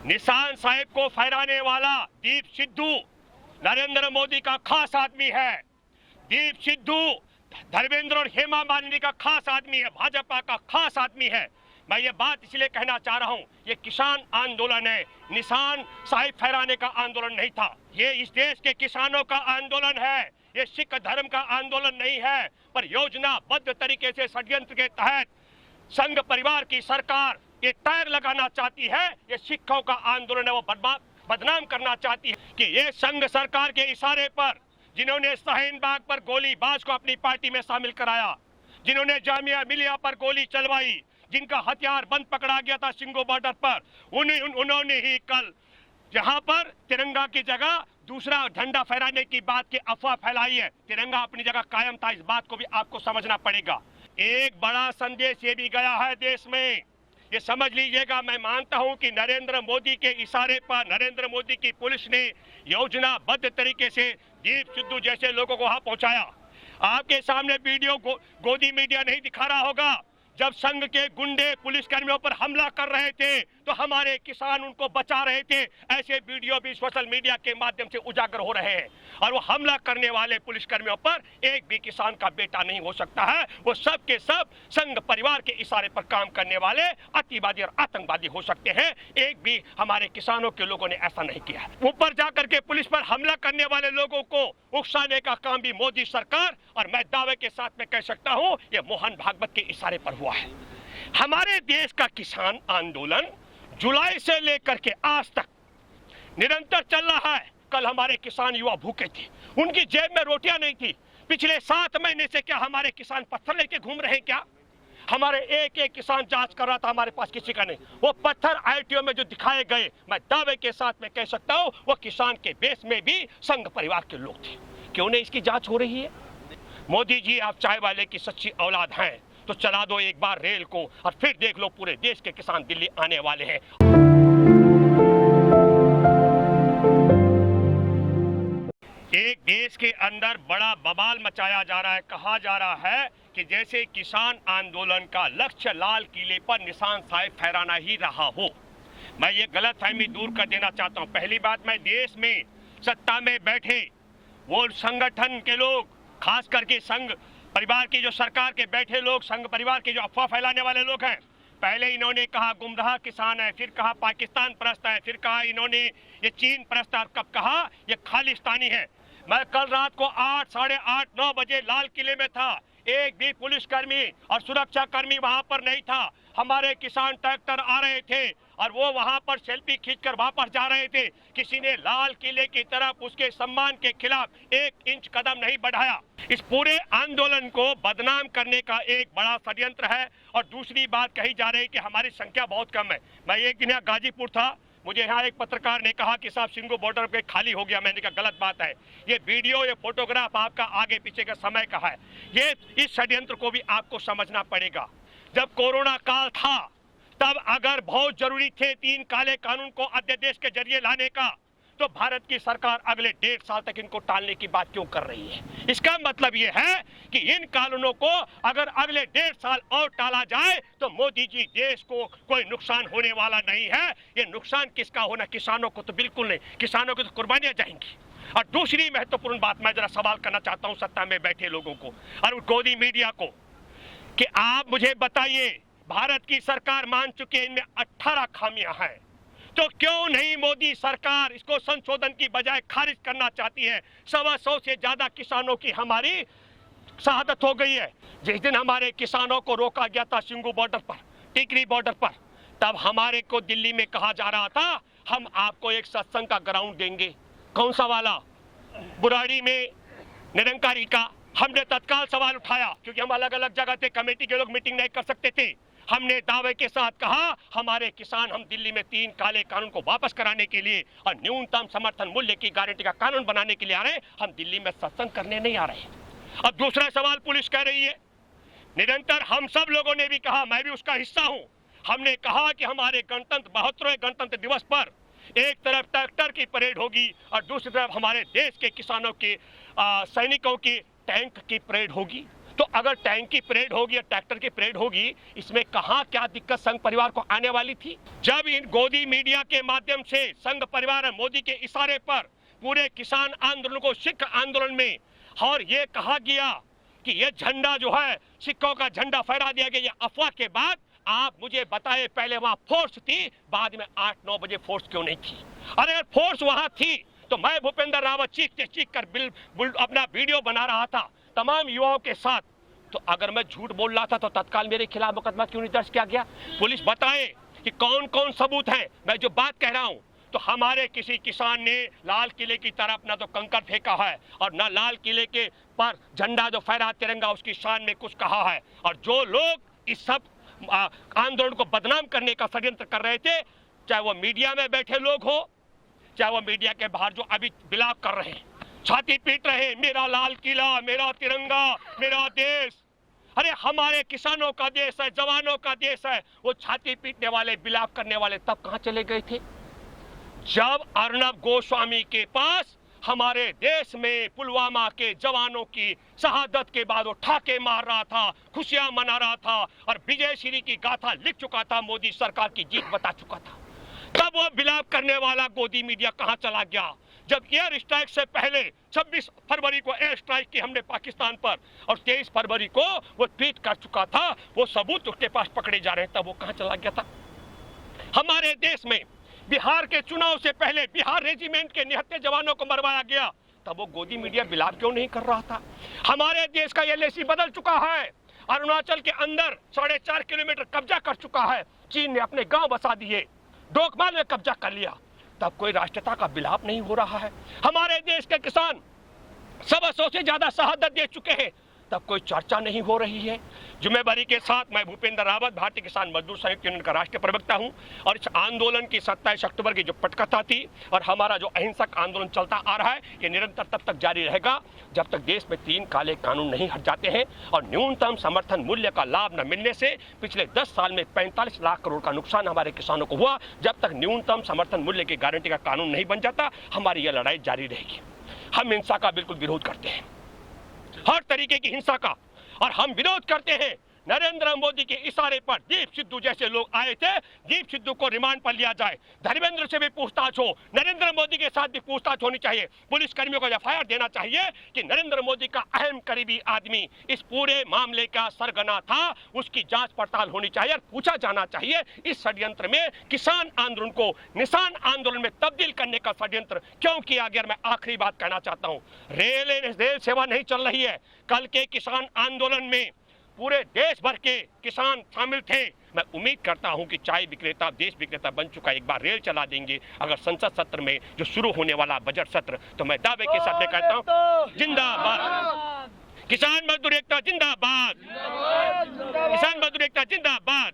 निशान साहिब को फहराने वाला दीप सिद्धू नरेंद्र मोदी का खास आदमी है। दीप सिद्धू धर्मेंद्र और हेमा मालिनी का खास आदमी है, भाजपा का खास आदमी है। मैं ये बात इसलिए कहना चाह रहा हूँ, ये किसान आंदोलन है, निशान साहिब फहराने का आंदोलन नहीं था। ये इस देश के किसानों का आंदोलन है, ये सिख धर्म का आंदोलन नहीं है। पर योजनाबद्ध तरीके से षड्यंत्र के तहत संघ परिवार की सरकार ये टायर लगाना चाहती है, ये सिखों का आंदोलन है, वो बदनाम करना चाहती है कि ये संघ सरकार के इशारे पर जिन्होंने शाहीन बाग पर गोलीबाज को अपनी पार्टी में शामिल कराया, जिन्होंने जामिया मिलिया पर गोली चलवाई, जिनका हथियार बंद पकड़ा गया था सिंगो बॉर्डर पर, उन्होंने ही कल जहां पर तिरंगा की जगह दूसरा झंडा फहराने की बात की अफवाह फैलाई है। तिरंगा अपनी जगह कायम था, इस बात को भी आपको समझना पड़ेगा। एक बड़ा संदेश ये भी गया है देश में, ये समझ लीजिएगा। मैं मानता हूं कि नरेंद्र मोदी के इशारे पर नरेंद्र मोदी की पुलिस ने योजनाबद्ध तरीके से दीप सिद्धू जैसे लोगों को वहां पहुंचाया। आपके सामने वीडियो गोदी मीडिया नहीं दिखा रहा होगा, जब संघ के गुंडे पुलिस कर्मियों पर हमला कर रहे थे तो हमारे किसान उनको बचा रहे थे। ऐसे वीडियो भी सोशल मीडिया के माध्यम से उजागर हो रहे हैं। और वो हमला करने वाले पुलिस कर्मियों पर एक भी किसान का बेटा नहीं हो सकता है। वो सब के सब संघ परिवार के इशारे पर काम करने वाले अतिवादी और आतंकवादी हो सकते हैं। एक भी हमारे किसानों के लोगों ने ऐसा नहीं किया। ऊपर जाकर के पुलिस पर हमला करने वाले लोगों को उकसाने का काम भी मोदी सरकार, और मैं दावे के साथ में कह सकता हूँ, ये मोहन भागवत के इशारे पर हुआ है। हमारे देश का किसान आंदोलन जुलाई से लेकर के आज तक निरंतर चल रहा है। कल हमारे किसान युवा भूखे थे, उनकी जेब में रोटियां नहीं थी। पिछले 7 महीने से क्या हमारे किसान पत्थर लेके घूम रहे हैं क्या? हमारे एक एक किसान जांच कर रहा था, हमारे पास किसी का नहीं। वो पत्थर आईटीओ में जो दिखाए गए, मैं दावे के साथ में कह सकता हूँ, वो किसान के बेस में भी संघ परिवार के लोग थे। क्यों नहीं इसकी जांच हो रही है? मोदी जी, आप चाय वाले की सच्ची औलाद हैं तो चला दो एक बार रेल को, और फिर देख लो पूरे देश के किसान दिल्ली आने वाले हैं। एक देश के अंदर बड़ा बवाल मचाया जा रहा है। कहा जा रहा है कि जैसे किसान आंदोलन का लक्ष्य लाल किले पर निशान साहिब फहराना ही रहा हो। मैं ये गलतफहमी दूर कर देना चाहता हूँ। पहली बात, मैं देश में सत्ता में बैठे वो संगठन के लोग, खास करके संघ परिवार की जो सरकार के बैठे लोग, संघ परिवार के जो अफवाह फैलाने वाले लोग हैं, पहले इन्होंने कहा गुमराह किसान है, फिर कहा पाकिस्तान परस्त है, फिर कहा इन्होंने ये चीन परस्त है, कब कहा ये खालिस्तानी है। मैं कल रात को 8, साढ़े 8, 9 बजे लाल किले में था। एक भी पुलिसकर्मी और सुरक्षा कर्मी वहां पर नहीं था। हमारे किसान ट्रैक्टर आ रहे थे और वो वहां पर सेल्फी खींचकर वापस जा रहे थे। किसी ने लाल किले की तरफ उसके सम्मान के खिलाफ 1 इंच कदम नहीं बढ़ाया। इस पूरे आंदोलन को बदनाम करने का एक बड़ा षड्यंत्र है। और दूसरी बात कही जा रही है कि हमारी संख्या बहुत कम है। मैं एक दिन यहाँ गाजीपुर था, मुझे यहाँ एक पत्रकार ने कहा कि साहब सिंगो बॉर्डर पे खाली हो गया। मैंने कहा गलत बात है, ये वीडियो, ये फोटोग्राफ आपका आगे पीछे का समय का है। ये इस षड्यंत्र को भी आपको समझना पड़ेगा। जब कोरोना काल था तब अगर बहुत जरूरी थे 3 काले कानून को अध्यादेश के जरिए लाने का, तो भारत की सरकार अगले 1.5 साल तक इनको टालने की बात क्यों कर रही है? इसका मतलब ये है कि इन कानूनों को अगर अगले 1.5 साल और टाला जाए तो मोदी जी देश को कोई नुकसान होने वाला नहीं है। ये नुकसान किसका होना? किसानों को तो बिल्कुल नहीं, किसानों की तो कुर्बानियां जाएंगी। और दूसरी महत्वपूर्ण बात मैं जरा सवाल करना चाहता हूँ सत्ता में बैठे लोगों को और गोदी मीडिया को कि आप मुझे बताइए, भारत की सरकार मान चुकी है इनमें 18 खामियां हैं, तो क्यों नहीं मोदी सरकार इसको संशोधन की बजाय खारिज करना चाहती है? 125 से ज्यादा किसानों की हमारी शहादत हो गई है। जिस दिन हमारे किसानों को रोका गया था सिंगू बॉर्डर पर, टिकरी बॉर्डर पर, तब हमारे को दिल्ली में कहा जा रहा था हम आपको एक सत्संग का ग्राउंड देंगे। कौन सा वाला? बुराड़ी में निरंकारी का। हमने तत्काल सवाल उठाया क्योंकि हम अलग अलग जगह थे, कमेटी के लोग मीटिंग नहीं कर सकते थे। हमने दावे के साथ कहा हमारे किसान, हम दिल्ली में 3 काले कानून को वापस कराने के लिए और न्यूनतम समर्थन मूल्य की गारंटी का कानून बनाने के लिए आ रहे हैं, हम दिल्ली में सत्संग करने नहीं आ रहे। अब दूसरा सवाल पुलिस कह रही है, निरंतर हम सब लोगों ने भी कहा, मैं भी उसका हिस्सा हूं, हमने कहा कि हमारे 72वें गणतंत्र दिवस पर एक तरफ ट्रैक्टर की परेड होगी और दूसरी तरफ हमारे देश के किसानों के सैनिकों की टैंक की परेड होगी। तो अगर टैंक की परेड होगी या ट्रैक्टर की परेड होगी, इसमें कहां क्या दिक्कत संघ परिवार को आने वाली थी? जब इन गोदी मीडिया के माध्यम से संघ परिवार मोदी के इशारे पर पूरे किसान आंदोलन को सिख आंदोलन में, और ये कहा गया कि ये झंडा जो है सिखों का झंडा फहरा दिया गया, ये अफवाह के बाद आप मुझे बताएं, पहले वहां फोर्स थी, बाद में 8-9 बजे फोर्स क्यों नहीं थी? अरे अगर फोर्स वहां थी तो मैं भूपेंद्र रावत चीख कर अपना वीडियो बना रहा था तमाम युवाओं के साथ। तो अगर मैं झूठ बोल रहा था तो तत्काल मेरे खिलाफ मुकदमा क्यों नहीं दर्ज किया गया? पुलिस बताए कि कौन कौन सबूत है। मैं जो बात कह रहा हूं, तो हमारे किसी किसान ने लाल किले की तरफ ना तो कंकड़ फेंका है और ना लाल किले के पर झंडा जो फहरा तिरंगा उसकी शान में कुछ कहा है। और जो लोग इस सब आंदोलन को बदनाम करने का षड्यंत्र कर रहे थे, चाहे वो मीडिया में बैठे लोग हो, चाहे वो मीडिया के बाहर जो अभी बिलाप कर रहे हैं, छाती पीट रहे हैं, मेरा लाल किला, मेरा तिरंगा, मेरा देश। अरे हमारे किसानों का देश है, जवानों का देश है। वो छाती पीटने वाले, बिलाप करने वाले तब कहां चले गए थे? जब अर्नब गोस्वामी के पास हमारे देश में पुलवामा के जवानों की शहादत के बाद वो ठाके मार रहा था, खुशियां मना रहा था और विजय श्री की गाथा लिख चुका था, मोदी सरकार की जीत बता चुका था, तब वो बिलाप करने वाला गोदी मीडिया कहां चला गया? जब एयर स्ट्राइक से पहले 26 फरवरी को एयर स्ट्राइक की हमने पाकिस्तान पर और 23 फरवरी को वो ट्वीट कर चुका था, वो सबूत उसके पास पकड़े जा रहे हैं, तब वो कहां चला गया था? हमारे देश में बिहार के चुनाव से पहले बिहार रेजिमेंट के 79 जवानों को मरवाया गया, तब वो गोदी मीडिया बिलाप क्यों नहीं कर रहा था? हमारे देश का एलएसी बदल चुका है, अरुणाचल के अंदर 4.5 किलोमीटर कब्जा कर चुका है, चीन ने अपने गांव बसा दिए, डोकमाल में कब्जा कर लिया, तब कोई राष्ट्रीयता का बिलाप नहीं हो रहा है। हमारे देश के किसान 100 से ज्यादा शहादत दे चुके हैं, तब कोई चर्चा नहीं हो रही है। जिम्मेदारी के साथ मैं भूपेंद्र रावत भारतीय किसान मजदूर संयुक्त यूनियन का राष्ट्रीय प्रवक्ता हूं और इस आंदोलन की 27 अक्टूबर की जो पटकथा थी और हमारा जो अहिंसक आंदोलन चलता आ रहा है, ये निरंतर तब तक जारी रहेगा जब तक देश में 3 काले कानून नहीं हट जाते हैं और न्यूनतम समर्थन मूल्य का लाभ न मिलने से पिछले 10 साल में 45 लाख करोड़ का नुकसान हमारे किसानों को हुआ। जब तक न्यूनतम समर्थन मूल्य की गारंटी का कानून नहीं बन जाता, हमारी यह लड़ाई जारी रहेगी। हम हिंसा का बिल्कुल विरोध करते हैं, हर तरीके की हिंसा का, और हम विरोध करते हैं नरेंद्र मोदी के इशारे पर दीप सिद्धू जैसे लोग आए थे, दीप सिद्धू को रिमांड पर लिया जाए, धर्मेंद्र से भी पूछताछ हो, नरेंद्र मोदी के साथ भी पूछताछ होनी चाहिए, पुलिस कर्मियों को एफआईआर देना चाहिए कि नरेंद्र मोदी का अहम करीबी आदमी इस पूरे मामले का सरगना था, उसकी जांच पड़ताल होनी चाहिए और पूछा जाना चाहिए इस षड्यंत्र में किसान आंदोलन को निशान आंदोलन में तब्दील करने का षड्यंत्र क्यों किया गया। मैं आखिरी बात कहना चाहता हूँ, रेल सेवा नहीं चल रही है। कल के किसान आंदोलन में पूरे देश भर के किसान शामिल थे। मैं उम्मीद करता हूं कि चाय विक्रेता देश विक्रेता बन चुका, एक बार रेल चला देंगे अगर संसद सत्र में जो शुरू होने वाला बजट सत्र, तो मैं दावे के साथ कहता हूं जिंदाबाद, किसान मजदूर एकता जिंदाबाद, किसान मजदूर एकता जिंदाबाद।